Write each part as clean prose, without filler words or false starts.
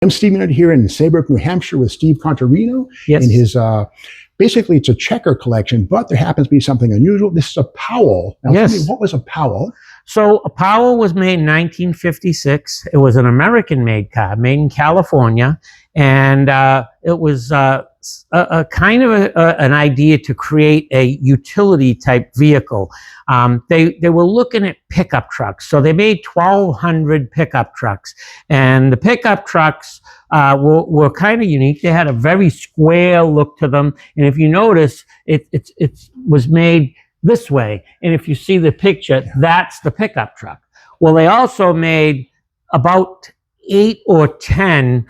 I'm Steve Cantarino here in Saybrook, New Hampshire with Steve Cantarino. Yes. In his, basically it's a checker collection, but there happens to be something unusual. This is a Powell. Now, Yes. tell me, what was a Powell? So a Powell was made in 1956. It was an American-made car, made in California, and it was a kind of an idea to create a utility-type vehicle. They were looking at pickup trucks, so they made 1,200 pickup trucks, and the pickup trucks were kind of unique. They had a very square look to them, and if you notice, it was made this way, and if you see the picture, that's the pickup truck. Well, they also made about 8 or 10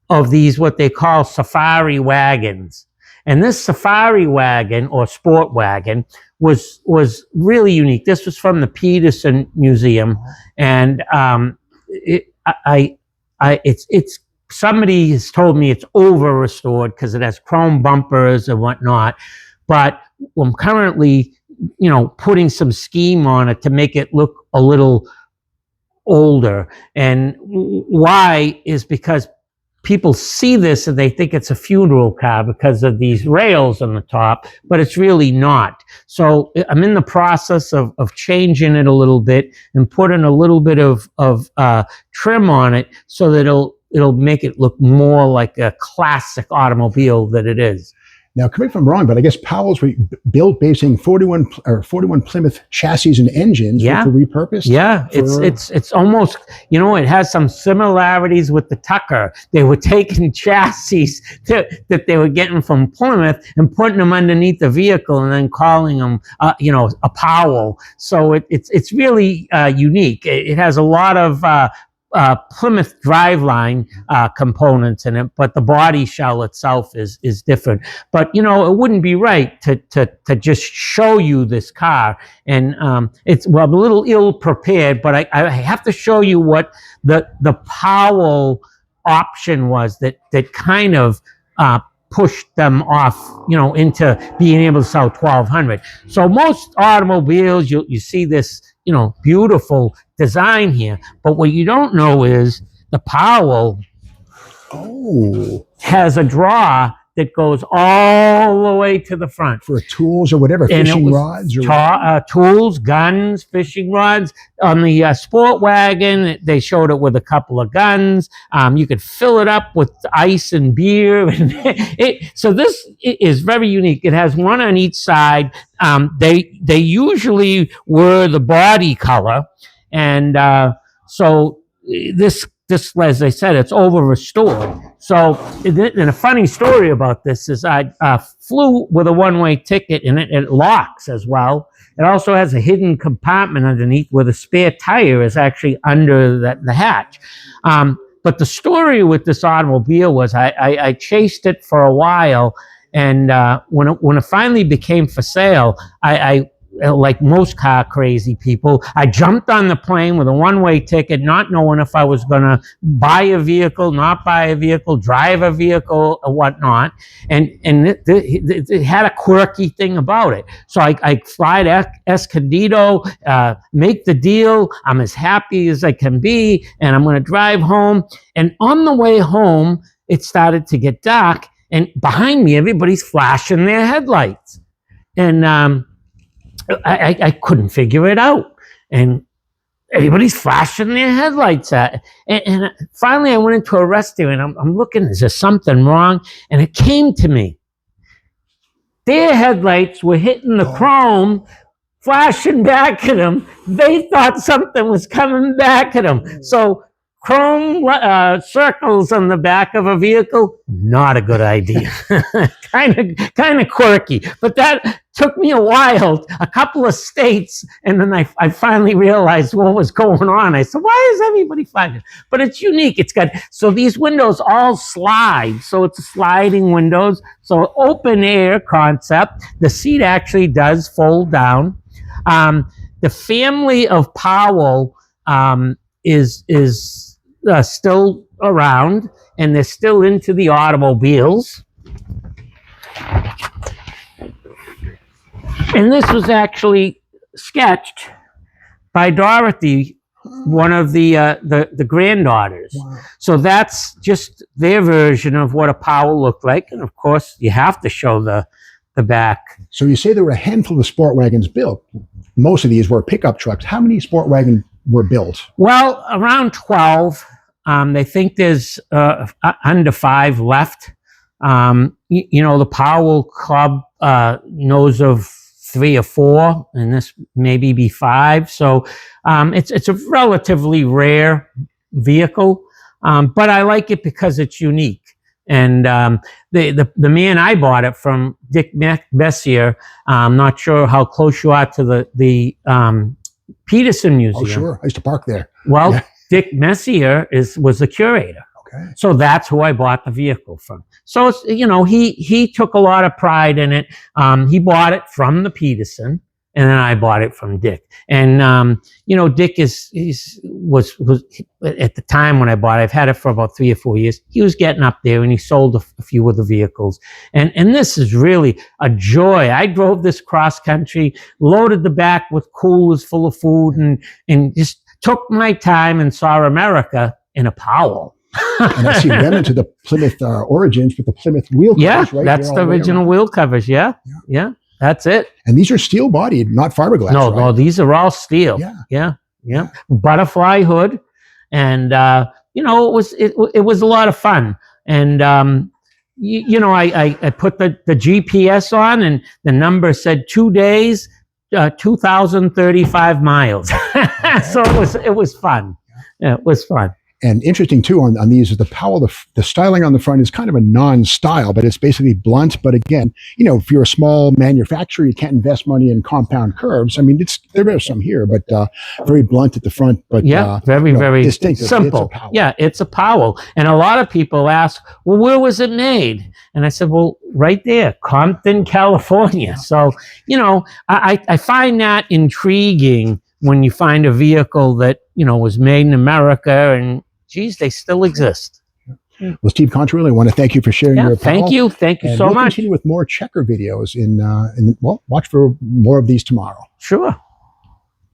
of these, what they call safari wagons. And this safari wagon or sport wagon was really unique. This was from the Peterson Museum, and it's somebody has told me it's over restored because it has chrome bumpers and whatnot, but I'm currently putting some scheme on it to make it look a little older. And why is because people see this and they think it's a funeral car because of these rails on the top, but it's really not. So I'm in the process of changing it a little bit and putting a little bit of trim on it so that it'll make it look more like a classic automobile that it is. Now, correct me if I'm wrong, but I guess Powell's were built basing 41 Plymouth chassis and engines. Yeah. For repurposed. Yeah, it's almost, it has some similarities with the Tucker. They were taking chassis that they were getting from Plymouth and putting them underneath the vehicle and then calling them, a Powell. So it's really unique. It has a lot of Plymouth driveline components in it, but the body shell itself is different. But it wouldn't be right to just show you this car, and I'm a little ill prepared, but I have to show you what the Powell option was that kind of pushed them off, into being able to sell 1,200. So most automobiles, you see this, beautiful design here, but what you don't know is the Powell has a draw that goes all the way to the front. For tools or whatever, fishing rods? Tools, guns, fishing rods. On the sport wagon, they showed it with a couple of guns. You could fill it up with ice and beer. So this is very unique. It has one on each side. They usually were the body color. And so this, as I said, it's over restored. So, and a funny story about this is I flew with a one-way ticket, and it locks as well. It also has a hidden compartment underneath where the spare tire is actually under the hatch. But the story with this automobile was I chased it for a while, and when it finally became for sale, I like most car crazy people, I jumped on the plane with a one-way ticket, not knowing if I was going to buy a vehicle, not buy a vehicle, drive a vehicle, or whatnot. And it had a quirky thing about it. So I fly to Escondido, make the deal. I'm as happy as I can be, and I'm going to drive home. And on the way home, it started to get dark, and behind me, everybody's flashing their headlights. And I couldn't figure it out, and everybody's flashing their headlights at. And finally, I went into a restaurant. I'm looking. Is there something wrong? And it came to me. Their headlights were hitting the chrome, flashing back at them. They thought something was coming back at them. So chrome circles on the back of a vehicle, not a good idea. kind of quirky, but that took me a while, a couple of states, and then I finally realized what was going on. I said, why is everybody flashing? But it's unique. It's got, so these windows all slide, so it's sliding windows, so open air concept. The seat actually does fold down. The family of Powell is still around, and they're still into the automobiles. And this was actually sketched by Rarity, one of the granddaughters. Wow. So that's just their version of what a Powell looked like. And of course, you have to show the back. So you say there were a handful of sport wagons built. Most of these were pickup trucks. How many sport wagons were built? Well, around 12. They think there's under 5 left. The Powell Club knows of 3 or 4, and this maybe be 5. So it's a relatively rare vehicle, but I like it because it's unique. And the man I bought it from, Dick Messier, I'm not sure how close you are to the Peterson Museum. Oh, sure. I used to park there. Well, yeah. Dick Messier was the curator. Okay. So that's who I bought the vehicle from. So it's, he took a lot of pride in it. He bought it from the Peterson, and then I bought it from Dick. And Dick was at the time when I bought it, I've had it for about 3 or 4 years. He was getting up there, and he sold a few of the vehicles. And this is really a joy. I drove this cross country, loaded the back with coolers full of food, and just took my time and saw America in a Powell. And I see remnants of the Plymouth origins with the Plymouth wheel covers, right? That's the original wheel covers. Yeah. That's it. And these are steel bodied, not fiberglass. No, these are all steel. Yeah. Butterfly hood, and it was a lot of fun. And I put the GPS on, and the number said 2 days, 2,035 miles. So it was fun. Yeah, it was fun. And interesting too on these is the Powell, the styling on the front is kind of a non-style, but it's basically blunt. But again, if you're a small manufacturer, you can't invest money in compound curves. I mean, there are some here, but very blunt at the front. But very distinctive. simple. It's a Powell. Yeah, it's a Powell. And a lot of people ask, well, where was it made? And I said, well, right there, Compton, California. So, I find that intriguing when you find a vehicle that, was made in America, and geez, they still exist. Well, Steve Cantarino, I want to thank you for sharing your Powell. Thank you so we'll much. Continue with more checker videos watch for more of these tomorrow. Sure.